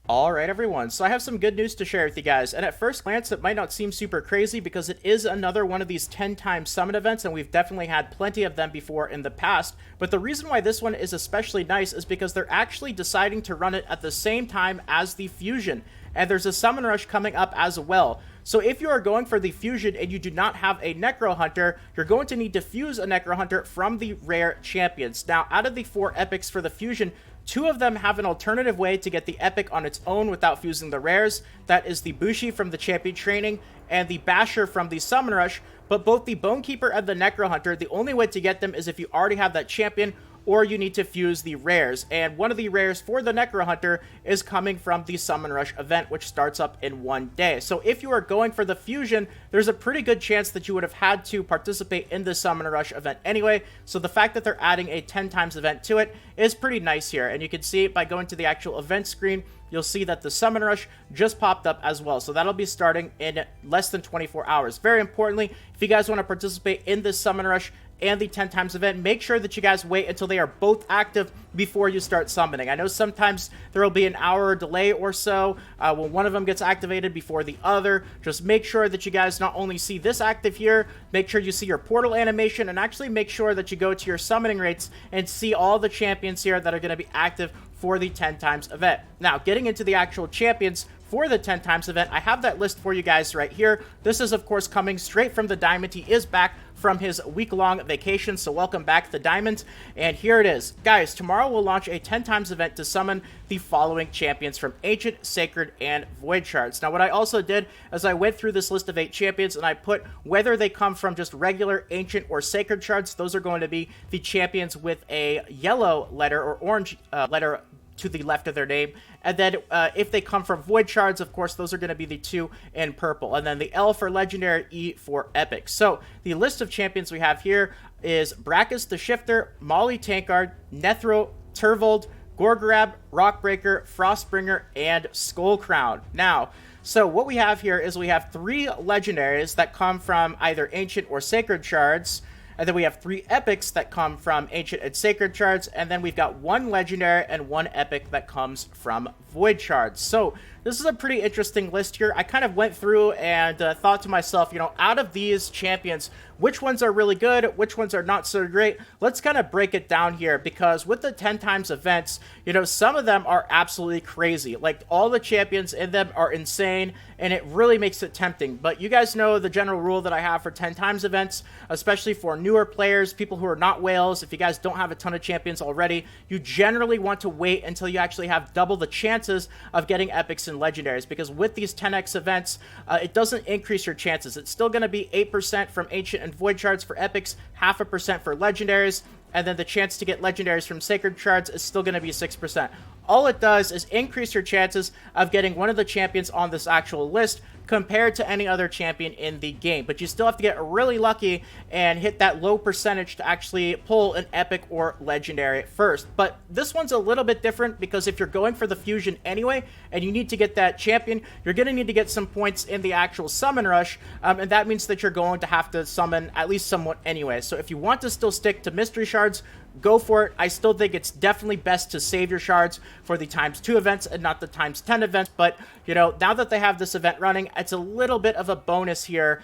Alright everyone, so I have some good news to share with you guys, and at first glance it might not seem super crazy because it is another one of these 10-time summon events, and we've definitely had plenty of them before in the past, but the reason why this one is especially nice is because they're actually deciding to run it at the same time as the Fusion, and there's a Summon Rush coming up as well. So if you are going for the Fusion and you do not have a Necro Hunter, you're going to need to fuse a Necro Hunter from the rare champions. Now, out of the 4 epics for the Fusion, 2 of them have an alternative way to get the epic on its own without fusing the rares. That is the Bushi from the Champion Training and the Basher from the Summon Rush. But both the Bonekeeper and the Necro Hunter, the only way to get them is if you already have that champion, or you need to fuse the rares. And one of the rares for the Necro Hunter is coming from the Summon Rush event, which starts up in 1 day. So if you are going for the Fusion, there's a pretty good chance that you would have had to participate in the Summon Rush event anyway. So the fact that they're adding a 10 times event to it is pretty nice here. And you can see it by going to the actual event screen. You'll see that the Summon Rush just popped up as well. So that'll be starting in less than 24 hours. Very importantly, if you guys want to participate in this Summon Rush and the 10 times event, make sure that you guys wait until they are both active before you start summoning. I know sometimes there will be an hour delay or so when one of them gets activated before the other. Just make sure that you guys not only see this active here, make sure you see your portal animation, and actually make sure that you go to your summoning rates and see all the champions here that are going to be active for the 10 times event. Now, getting into the actual champions for the 10 times event, I have that list for you guys right here. This is, of course, coming straight from the Diamond. He is back from his week-long vacation, so welcome back, the Diamond. And here it is. Guys, tomorrow we'll launch a 10 times event to summon the following champions from Ancient, Sacred, and Void Shards. Now, what I also did is I went through this list of 8 champions, and I put whether they come from just regular Ancient or Sacred Shards. Those are going to be the champions with a yellow letter or orange letter to the left of their name. And then if they come from Void Shards, of course, those are going to be the 2 in purple. And then the L for Legendary, E for Epic. So the list of champions we have here is Brackus the Shifter, Molly Tankard, Netheril, Turvold, Gorgarab, Rockbreaker, Frostbringer, and Skullcrown. Now, so what we have here is we have 3 legendaries that come from either Ancient or Sacred Shards. And then we have 3 epics that come from Ancient and Sacred Shards. And then we've got 1 legendary and 1 epic that comes from Void Shards. So this is a pretty interesting list here. I kind of went through and thought to myself, you know, out of these champions, which ones are really good, which ones are not so great? Let's kind of break it down here, because with the 10 times events, you know, some of them are absolutely crazy. Like, all the champions in them are insane, and it really makes it tempting. But you guys know the general rule that I have for 10 times events, especially for newer players, people who are not whales. If you guys don't have a ton of champions already, you generally want to wait until you actually have double the chances of getting epics and legendaries, because with these 10x events, it doesn't increase your chances. It's still going to be 8% from Ancient and Void Shards for epics, 0.5% for legendaries, and then the chance to get legendaries from Sacred Shards is still going to be 6%. All it does is increase your chances of getting one of the champions on this actual list compared to any other champion in the game. But you still have to get really lucky and hit that low percentage to actually pull an epic or legendary first. But this one's a little bit different, because if you're going for the Fusion anyway and you need to get that champion, you're going to need to get some points in the actual Summon Rush, and that means that you're going to have to summon at least somewhat anyway. So if you want to still stick to Mystery Shards, go for it. I still think it's definitely best to save your shards for the ×2 events and not the ×10 events. But, you know, now that they have this event running, it's a little bit of a bonus here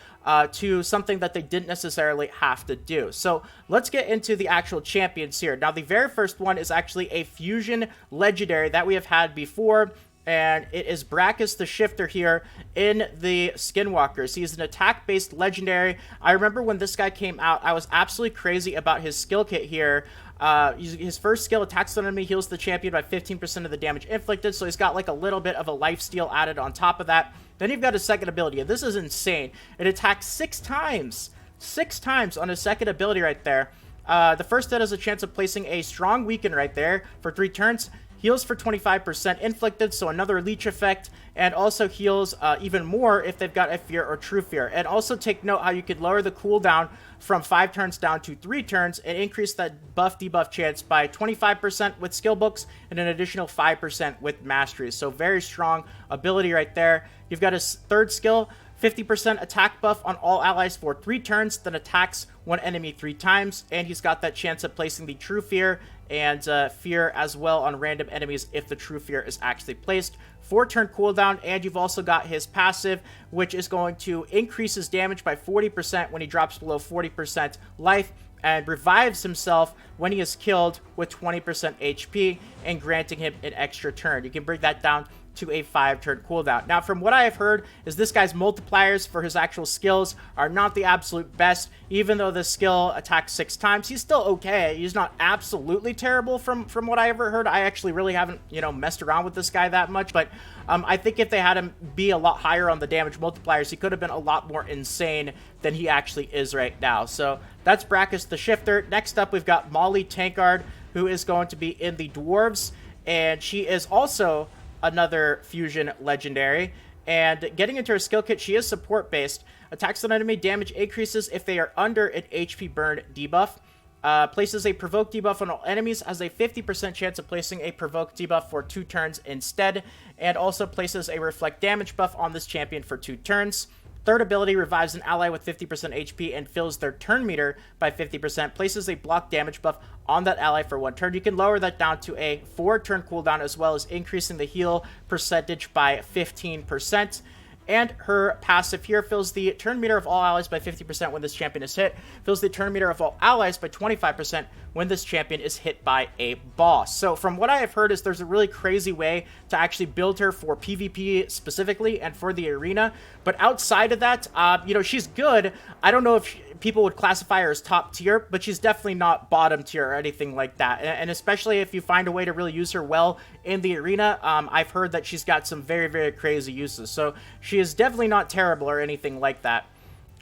to something that they didn't necessarily have to do. So let's get into the actual champions here. Now, the very first one is actually a Fusion legendary that we have had before, and it is Brackus the Shifter here in the Skinwalkers. He's an attack-based legendary. I remember when this guy came out, I was absolutely crazy about his skill kit here. His first skill, attacks an enemy, heals the champion by 15% of the damage inflicted, so he's got like a little bit of a lifesteal added on top of that. Then you've got his second ability, and this is insane. It attacks 6 times. 6 times on his second ability right there. The first hit has a chance of placing a strong weaken right there for 3 turns. Heals for 25% inflicted, so another leech effect, and also heals even more if they've got a fear or true fear. And also take note how you could lower the cooldown from 5 turns down to 3 turns and increase that buff debuff chance by 25% with skill books and an additional 5% with masteries. So very strong ability right there. You've got his third skill, 50% attack buff on all allies for 3 turns, then attacks one enemy 3 times, and he's got that chance of placing the True Fear and fear as well on random enemies if the true fear is actually placed. 4-turn cooldown, and you've also got his passive, which is going to increase his damage by 40% when he drops below 40% life, and revives himself when he is killed with 20% HP, and granting him an extra turn. You can bring that down to a 5-turn cooldown. Now, from what I have heard, is this guy's multipliers for his actual skills are not the absolute best. Even though the skill attacks 6 times, he's still okay. He's not absolutely terrible from what I ever heard. I actually really haven't, messed around with this guy that much, but I think if they had him be a lot higher on the damage multipliers, he could have been a lot more insane than he actually is right now. So that's Brackus the Shifter. Next up, we've got Molly Tankard, who is going to be in the Dwarves, and she is also another fusion legendary. And getting into her skill kit, she is support based. Attacks on enemy damage increases if they are under an HP burn debuff. Places a provoke debuff on all enemies, has a 50% chance of placing a provoke debuff for 2 turns instead, and also places a reflect damage buff on this champion for 2 turns. Third ability revives an ally with 50% HP and fills their turn meter by 50%, places a block damage buff on that ally for 1 turn. You can lower that down to a 4-turn cooldown, as well as increasing the heal percentage by 15%. And her passive here fills the turn meter of all allies by 50% when this champion is hit, fills the turn meter of all allies by 25% when this champion is hit by a boss. So from what I have heard is there's a really crazy way to actually build her for PvP specifically and for the arena. But outside of that, she's good. I don't know if people would classify her as top tier, but she's definitely not bottom tier or anything like that. And especially if you find a way to really use her well in the arena, I've heard that she's got some very, very crazy uses. So she is definitely not terrible or anything like that.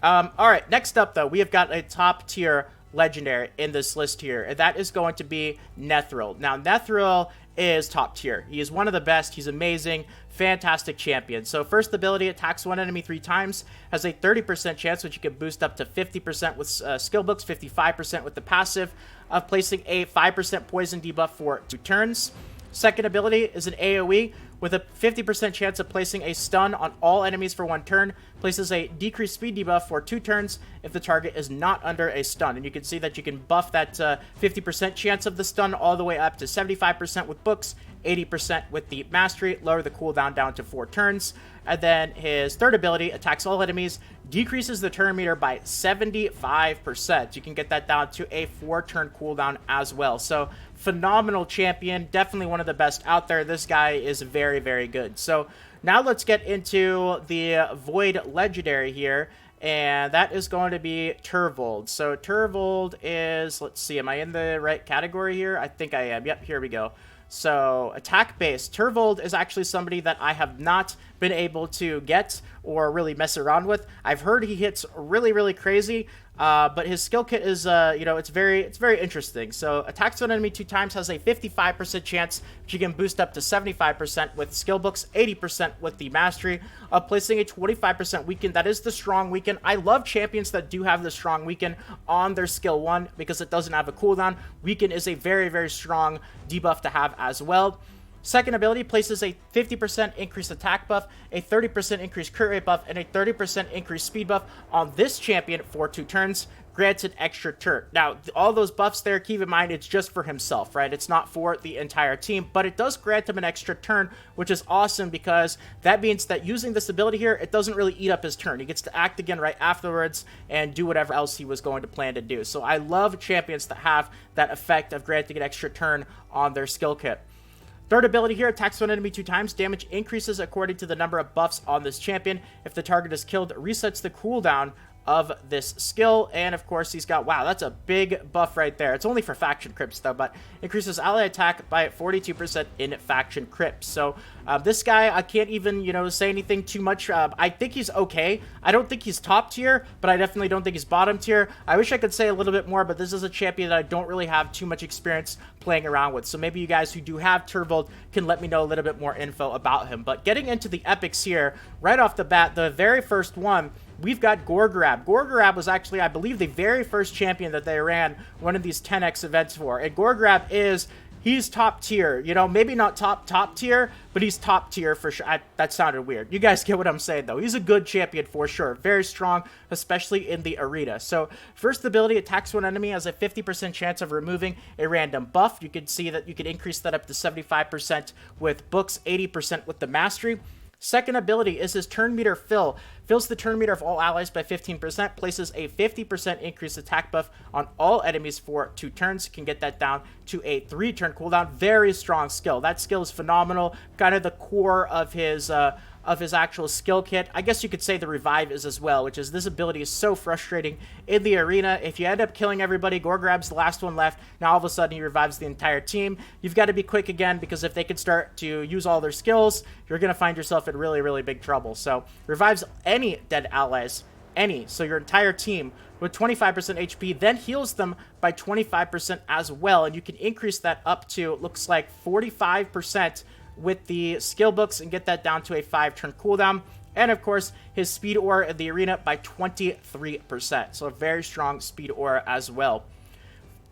All right, next up, though, we have got a top tier legendary in this list here, and that is going to be Netheril. Now, Netheril is top tier. He is one of the best. He's amazing, fantastic champion. So first ability, attacks one enemy 3 times, has a 30% chance, which you can boost up to 50% with skill books, 55% with the passive, of placing a 5% poison debuff for 2 turns. Second ability is an AoE with a 50% chance of placing a stun on all enemies for 1 turn, places a decreased speed debuff for 2 turns if the target is not under a stun. And you can see that you can buff that 50% chance of the stun all the way up to 75% with books, 80% with the mastery, lower the cooldown down to 4 turns. And then his third ability, attacks all enemies, decreases the turn meter by 75%. You can get that down to a 4-turn cooldown as well. So phenomenal champion, definitely one of the best out there. This guy is very, very good. So now let's get into the Void Legendary here, and that is going to be Turvold. So Turvold is, let's see, am I in the right category here? I think I am. Yep, here we go. So attack-based. Turvold is actually somebody that I have not been able to get or really mess around with. I've heard he hits really, really crazy, but his skill kit is, it's very interesting. So attacks an enemy 2 times, has a 55% chance, which you can boost up to 75% with skill books, 80% with the mastery, of placing a 25% weaken. That is the strong weaken. I love champions that do have the strong weaken on their skill 1 because it doesn't have a cooldown. Weaken is a very, very strong debuff to have as well. Second ability places a 50% increased attack buff, a 30% increased crit rate buff, and a 30% increased speed buff on this champion for 2 turns. Grants an extra turn. Now, all those buffs there, keep in mind, it's just for himself, right? It's not for the entire team, but it does grant him an extra turn, which is awesome because that means that using this ability here, it doesn't really eat up his turn. He gets to act again right afterwards and do whatever else he was going to plan to do. So I love champions that have that effect of granting an extra turn on their skill kit. Third ability here, attacks one enemy 2 times. Damage increases according to the number of buffs on this champion. If the target is killed, resets the cooldown of this skill. And of course, he's got, wow, that's a big buff right there. It's only for faction crypts though, but increases ally attack by 42% in faction crypts. So this guy, I can't even, say anything too much. I think he's okay. I don't think he's top tier, but I definitely don't think he's bottom tier. I wish I could say a little bit more, but this is a champion that I don't really have too much experience playing around with. So maybe you guys who do have Turvold can let me know a little bit more info about him. But getting into the epics here, right off the bat, the very first one, we've got Gorgarab. Gorgarab was actually, I believe, the very first champion that they ran one of these 10x events for. And Gorgarab is he's top tier. You know, maybe not top tier, but he's top tier for sure. That sounded weird. You guys get what I'm saying, though. He's a good champion for sure. Very strong, especially in the arena. So, first ability, attacks one enemy, has a 50% chance of removing a random buff. You can see that you can increase that up to 75% with books, 80% with the mastery. Second ability is his turn meter fill. Fills the turn meter of all allies by 15%, places a 50% increased attack buff on all enemies for 2 turns. You can get that down to a 3-turn cooldown. Very strong skill. That skill is phenomenal. Kind of the core of his actual skill kit. I guess you could say the revive is as well, which is this ability is so frustrating in the arena. If you end up killing everybody, Gorgarab's the last one left. Now all of a sudden he revives the entire team. You've got to be quick again, because if they can start to use all their skills, you're going to find yourself in really, really big trouble. So revives any dead allies, so your entire team with 25% HP, then heals them by 25% as well, and you can increase that up to, it looks like 45% with the skill books and get that down to a 5-turn cooldown. And of course, his speed aura in the arena by 23%. So a very strong speed aura as well.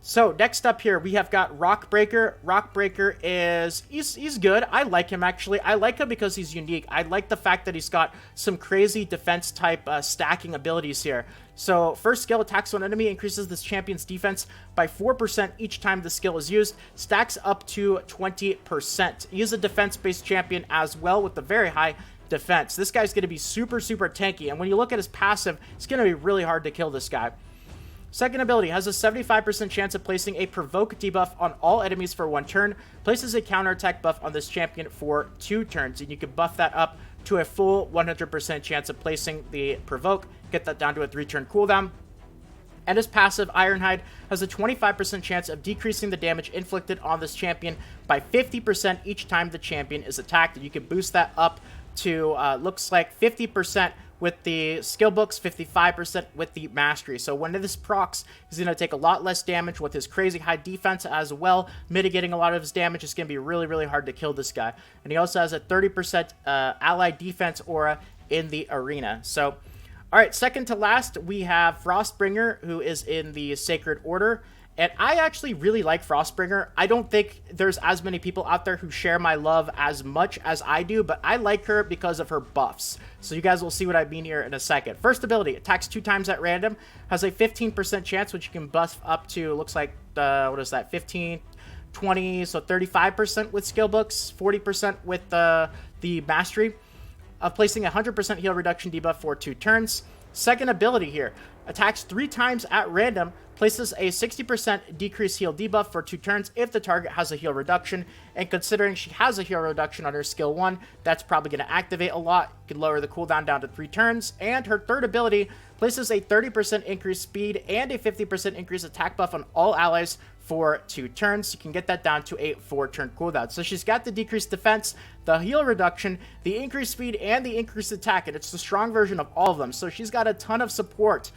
So next up here, we have got Rockbreaker. Rockbreaker is, he's good. I like him, actually. I like him because he's unique. I like the fact that he's got some crazy defense type stacking abilities here. So first skill, attacks on enemy, increases this champion's defense by 4% each time the skill is used. Stacks up to 20%. He is a defense-based champion as well with a very high defense. This guy's going to be super, super tanky. And when you look at his passive, it's going to be really hard to kill this guy. Second ability has a 75% chance of placing a provoke debuff on all enemies for 1 turn. Places a counterattack buff on this champion for 2 turns. And you can buff that up to a full 100% chance of placing the provoke. Get that down to a 3-turn cooldown. And his passive, Ironhide, has a 25% chance of decreasing the damage inflicted on this champion by 50% each time the champion is attacked. And you can boost that up to, looks like 50% with the skill books, 55% with the mastery. So when this procs, he's going to take a lot less damage with his crazy high defense as well. Mitigating a lot of his damage. Is going to be really, really hard to kill this guy. And he also has a 30% ally defense aura in the arena. So, all right, second to last, we have Frostbringer, who is in the Sacred Order. And I actually really like Frostbringer. I don't think there's as many people out there who share my love as much as I do, but I like her because of her buffs. So you guys will see what I mean here in a second. First ability, attacks 2 times at random, has a 15% chance, which you can buff up to, looks like, what is that, 15, 20, so 35% with skill books, 40% with the mastery, of placing a 100% heal reduction debuff for 2 turns. Second ability here, attacks 3 times at random, places a 60% decreased heal debuff for 2 turns if the target has a heal reduction. And considering she has a heal reduction on her skill 1, that's probably going to activate a lot. You can lower the cooldown down to 3 turns. And her third ability places a 30% increased speed and a 50% increased attack buff on all allies for 2 turns. You can get that down to a 4-turn cooldown. So she's got the decreased defense, the heal reduction, the increased speed, and the increased attack. And it's the strong version of all of them. So she's got a ton of support.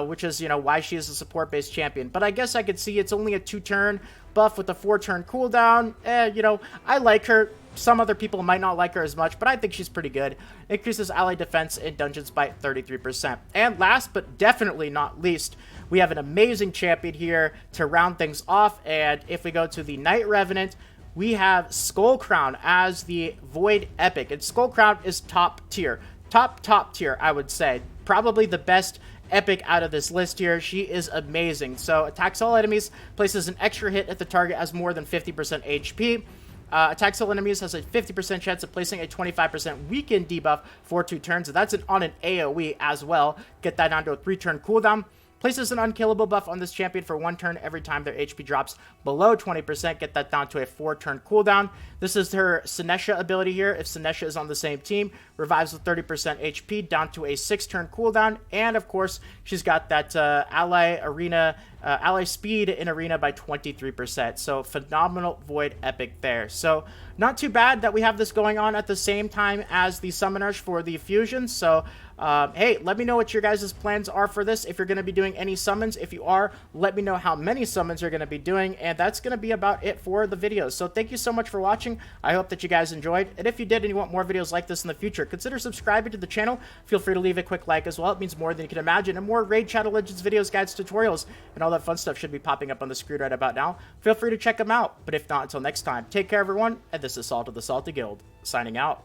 Which is, you know, why she is a support-based champion. But I guess I could see it's only a 2-turn buff with a 4-turn cooldown. You know, I like her. Some other people might not like her as much, but I think she's pretty good. Increases ally defense in dungeons by 33%. And last, but definitely not least, we have an amazing champion here to round things off. And if we go to the Night Revenant, we have Skullcrown as the Void Epic. And Skullcrown is top tier. Top tier, I would say. Probably the best epic out of this list here. She is amazing. So attacks all enemies, places an extra hit if the target has more than 50% HP. Attacks all enemies, has a 50% chance of placing a 25% weaken debuff for 2 turns. So that's on an AoE as well. Get that down to a 3-turn cooldown. Places an unkillable buff on this champion for 1 turn every time their HP drops below 20%. Get that down to a 4-turn cooldown. This is her Sinesha ability here. If Sinesha is on the same team, revives with 30% HP down to a 6-turn cooldown. And of course, she's got that ally speed in arena by 23%. So phenomenal Void Epic there. So not too bad that we have this going on at the same time as the summoners for the fusion. So hey, let me know what your guys' plans are for this. If you're going to be doing any summons, if you are, let me know how many summons you're going to be doing. And that's going to be about it for the videos. So thank you so much for watching. I hope that you guys enjoyed. And if you did and you want more videos like this in the future, consider subscribing to the channel. Feel free to leave a quick like as well. It means more than you can imagine. And more Raid Shadow Legends videos, guides, tutorials, and all that fun stuff should be popping up on the screen right about now. Feel free to check them out. But if not, until next time, take care everyone, and this is Salt of the Salty Guild, signing out.